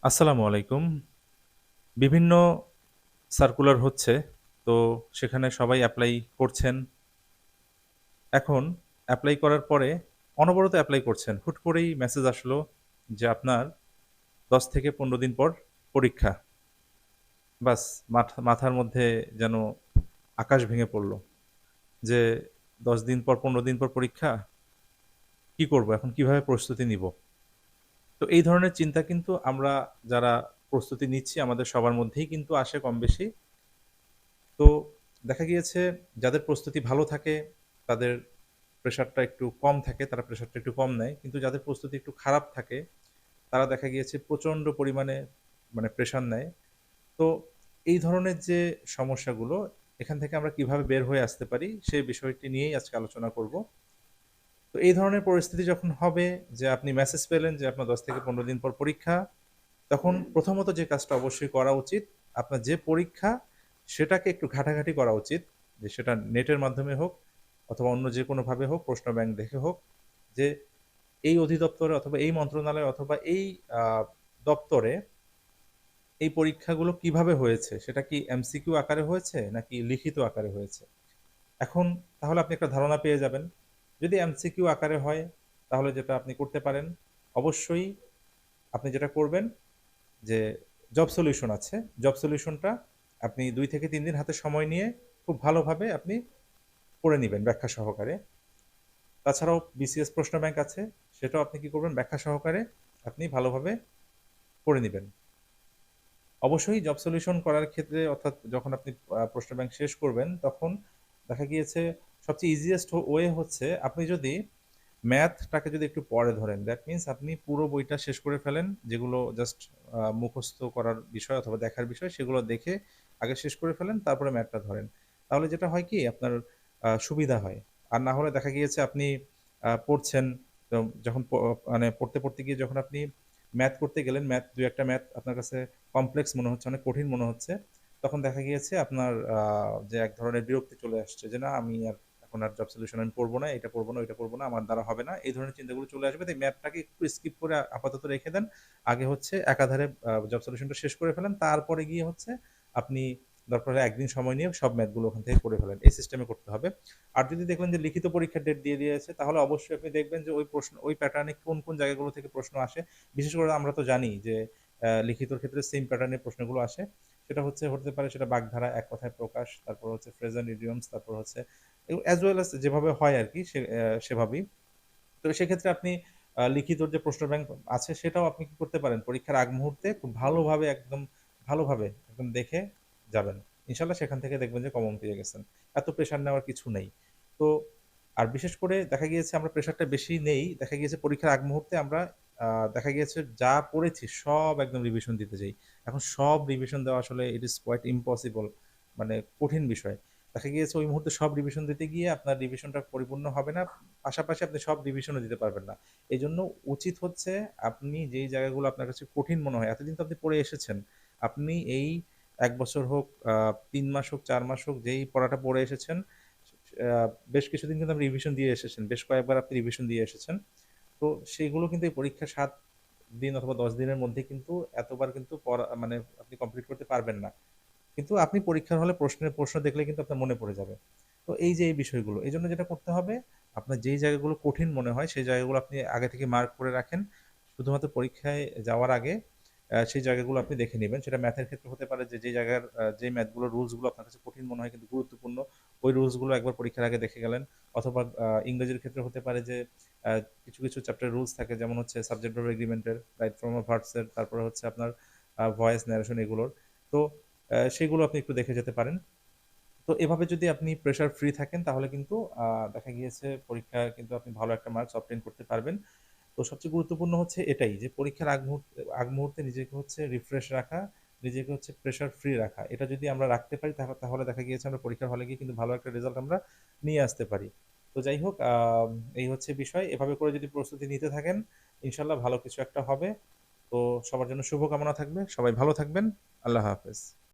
আসসালামু আলাইকুম। বিভিন্ন সার্কুলার হচ্ছে। তো সেখানে সবাই এপ্লাই করছেন। এখন এপ্লাই করার পরে অনবরত এপ্লাই করছেন। হুট করেই মেসেজ আসলো যে আপনার ১০ থেকে ১৫ দিন পর পরীক্ষা। বাস মাথার মধ্যে যেন আকাশ ভেঙে পড়ল। যে ১০ দিন পর ১৫ দিন পর পরীক্ষা। কি করব? এখন কিভাবে প্রস্তুতি নিব? তো এই ধরনের চিন্তা কিন্তু আমরা যারা প্রস্তুতি নিচ্ছি আমাদের সবার মধ্যেই কিন্তু আসে কমবেশি। তো দেখা গিয়েছে যাদের প্রস্তুতি ভালো থাকে তাদের প্রেশারটা একটু কম থাকে, তারা প্রেশারটা একটু কম নেয়। কিন্তু যাদের প্রস্তুতি একটু খারাপ থাকে তারা দেখা গিয়েছে প্রচণ্ড পরিমাণে মানে প্রেশার নেয়। তো এই ধরনের যে সমস্যাগুলো এখান থেকে আমরা কিভাবে বের হয়ে আসতে পারি সেই বিষয়টি নিয়েই আজকে আলোচনা করব। তো এই ধরনের পরিস্থিতি যখন হবে যে আপনি মেসেজ পেলেন যে আপনার ১০ থেকে ১৫ দিন পর পরীক্ষা, তখন প্রথমত যে কাজটা অবশ্যই করা উচিত, আপনার যে পরীক্ষা সেটাকে একটু ঘাটাঘাটি করা উচিত। যে সেটা নেটের মাধ্যমে হোক অথবা অন্য যে কোনোভাবে হোক, প্রশ্ন ব্যাংক দেখে হোক, যে এই অধিদপ্তরে অথবা এই মন্ত্রণালয়ে অথবা এই আ দপ্তরে এই পরীক্ষাগুলো কিভাবে হয়েছে? সেটা কি এমসিকিউ আকারে হয়েছে নাকি লিখিত আকারে হয়েছে? এখন তাহলে আপনি একটা ধারণা পেয়ে যাবেন। যদি এমসিকিউ আকারে হয় তাহলে যেটা আপনি করতে পারেন, অবশ্যই আপনি যেটা করবেন যে জব সলিউশন আছে। জব সলিউশনটা আপনি ২ থেকে ৩ দিন হাতে সময় নিয়ে খুব ভালোভাবে আপনি পড়ে নিবেন ব্যাখ্যা সহকারে। তাছাড়াও বিসিএস প্রশ্ন ব্যাংক আছে, সেটাও আপনি কি করবেন ব্যাখ্যা সহকারে আপনি ভালোভাবে পড়ে নিবেন। অবশ্যই জব সলিউশন করার ক্ষেত্রে অর্থাৎ যখন আপনি প্রশ্ন ব্যাংক শেষ করবেন তখন দেখা গিয়েছে সবচেয়ে ইজিয়েস্ট ওয়ে হচ্ছে আপনি যদি ম্যাথটাকে যদি একটু পরে ধরেন, দ্যাট মিনস আপনি পুরো বইটা শেষ করে ফেলেন, যেগুলো জাস্ট মুখস্থ করার বিষয় অথবা দেখার বিষয় সেগুলো দেখে আগে শেষ করে ফেলেন, তারপরে ম্যাথটা ধরেন। তাহলে যেটা হয় কি আপনার সুবিধা হয়। আর না হলে দেখা গিয়েছে আপনি পড়ছেন, তো যখন মানে পড়তে গিয়ে যখন আপনি ম্যাথ করতে গেলেন, ম্যাথ ২-১ টা ম্যাথ আপনার কাছে কমপ্লেক্স মনে হচ্ছে, অনেক কঠিন মনে হচ্ছে। তখন দেখা গিয়েছে আপনার যে এক ধরনের বিরক্তি চলে আসছে যে, "না আমি আর এখন আর জব সলিউশন আমি পড়ব না, এটা পড়ব না, ওইটা পড়ব না, আমার দ্বারা হবে না।" এই ধরনের চিন্তাগুলো চলে আসবে। তাই ম্যাথটাকে একটু স্কিপ করে আপাতত রেখে দেন। আগে হচ্ছে একাধারে জব সলিউশনটা শেষ করে ফেলেন। তারপরে গিয়ে হচ্ছে আপনি দরকার হলে একদিন সময় নিয়ে সব ম্যাথগুলো ওখান থেকে করে ফেলেন। এই সিস্টেমে করতে হবে। আর যদি দেখলেন যে লিখিত পরীক্ষার ডেট দিয়ে দিয়েছে, তাহলে অবশ্যই আপনি দেখবেন যে ওই প্যাটার্নে কোন জায়গাগুলো থেকে প্রশ্ন আসে। বিশেষ করে আমরা তো জানি যে লিখিতর ক্ষেত্রে সেম প্যাটার্নের প্রশ্নগুলো আসে। সেটা হতে পারে সেটা বাগধারা, এক কথায় প্রকাশ, তারপর হচ্ছে ফ্রেজ এন্ড ইডিয়মস, তারপর হচ্ছে অ্যাজ ওয়েল অ্যাজ যেভাবে হয় আরকি সেভাবেই। তো সেক্ষেত্রে আপনি লিখিতর যে প্রশ্ন ব্যাংক আছে সেটাও আপনি কি করতে পারেন পরীক্ষার আগ মুহূর্তে খুব ভালোভাবে একদম ভালোভাবে একদম দেখে যাবেন। ইনশাআল্লাহ সেখান থেকে দেখবেন যে কমন পেয়ে গেছেন। এত প্রেশার নেওয়ার কিছু নেই। তো আর বিশেষ করে দেখা গিয়েছে আমরা প্রেশারটা বেশি নেই। দেখা গিয়েছে পরীক্ষার আগ মুহূর্তে আমরা দেখা গিয়েছে যা পড়েছি সব একদম রিভিশন দিতে যাই। এখন সব রিভিশন দেওয়া আসলে ইট ইস কোয়াইট ইম্পসিবল, মানে কঠিন বিষয়। দেখা গিয়েছে ওই মুহূর্তে সব রিভিশন দিতে গিয়ে আপনার রিভিশনটা পরিপূর্ণ হবে না। পাশাপাশি আপনি সব রিভিশনও দিতে পারবেন না। এজন্য উচিত হচ্ছে আপনি যেই জায়গাগুলো আপনার কাছে কঠিন মনে হয়, এতদিন তো আপনি পড়ে এসেছেন। আপনি এই ১ বছর হোক, ৩ মাস হোক, ৪ মাস হোক, যেই পড়াটা পড়ে এসেছেন, বেশ কিছুদিন কিন্তু আপনি রিভিশন দিয়ে এসেছেন। বেশ কয়েকবার আপনি রিভিশন দিয়ে এসেছেন। তো সেগুলো কিন্তু এই পরীক্ষার ৭ দিন অথবা ১০ দিনের মধ্যে কিন্তু এতবার কিন্তু পড়া মানে আপনি কমপ্লিট করতে পারবেন না। কিন্তু আপনি পরীক্ষার হলে প্রশ্ন দেখলে কিন্তু আপনার মনে পড়ে যাবে। তো এই যে এই বিষয়গুলো, এজন্য যেটা করতে হবে, আপনার যেই জায়গাগুলো কঠিন মনে হয় সেই জায়গাগুলো আপনি আগে থেকে মার্ক করে রাখেন। শুধুমাত্র পরীক্ষায় যাওয়ার আগে সেই জায়গাগুলো আপনি দেখে নিবেন। সেটা ম্যাথের ক্ষেত্রে হতে পারে যে, যেই জায়গার যেই ম্যাথগুলোর রুলস গুলো আপনার কাছে কঠিন মনে হয় কিন্তু গুরুত্বপূর্ণ, ওই রুলস গুলো একবার পরীক্ষার আগে দেখে গেলেন। অথবা ইংরেজির ক্ষেত্রে হতে পারে যে আ কিছু চ্যাপ্টারের রুলস থাকে, যেমন হচ্ছে সাবজেক্ট ভার্ব এগ্রিমেন্টের, রাইট ফর্ম অফ ভার্বস এর, তারপরে হচ্ছে আপনার ভয়েস ন্যারেশন এগুলোর। তো সেগুলো আপনি একটু দেখে যেতে পারেন। তো এভাবে যদি আপনি প্রেশার ফ্রি থাকেন তাহলে কিন্তু দেখা গিয়েছে পরীক্ষায় কিন্তু আপনি ভালো একটা মার্কস অবটেইন করতে পারবেন। তো সবচেয়ে গুরুত্বপূর্ণ হচ্ছে এটাই যে পরীক্ষার আগ মুহূর্তে নিজেকে হচ্ছে রিফ্রেশ রাখা, নিজেকে হচ্ছে প্রেশার ফ্রি রাখা। এটা যদি আমরা রাখতে পারি তাহলে দেখা গিয়েছে আমরা পরীক্ষার হলে গিয়ে কিন্তু ভালো একটা রেজাল্ট আমরা নিয়ে আসতে পারি। তো যাই হোক, এই হচ্ছে বিষয়। এভাবে করে যদি প্রস্তুতি নিতে থাকেন, ইনশাআল্লাহ ভালো কিছু একটা হবে। তো সবার জন্য শুভকামনা থাকবে। সবাই ভালো থাকবেন। আল্লাহ হাফেজ।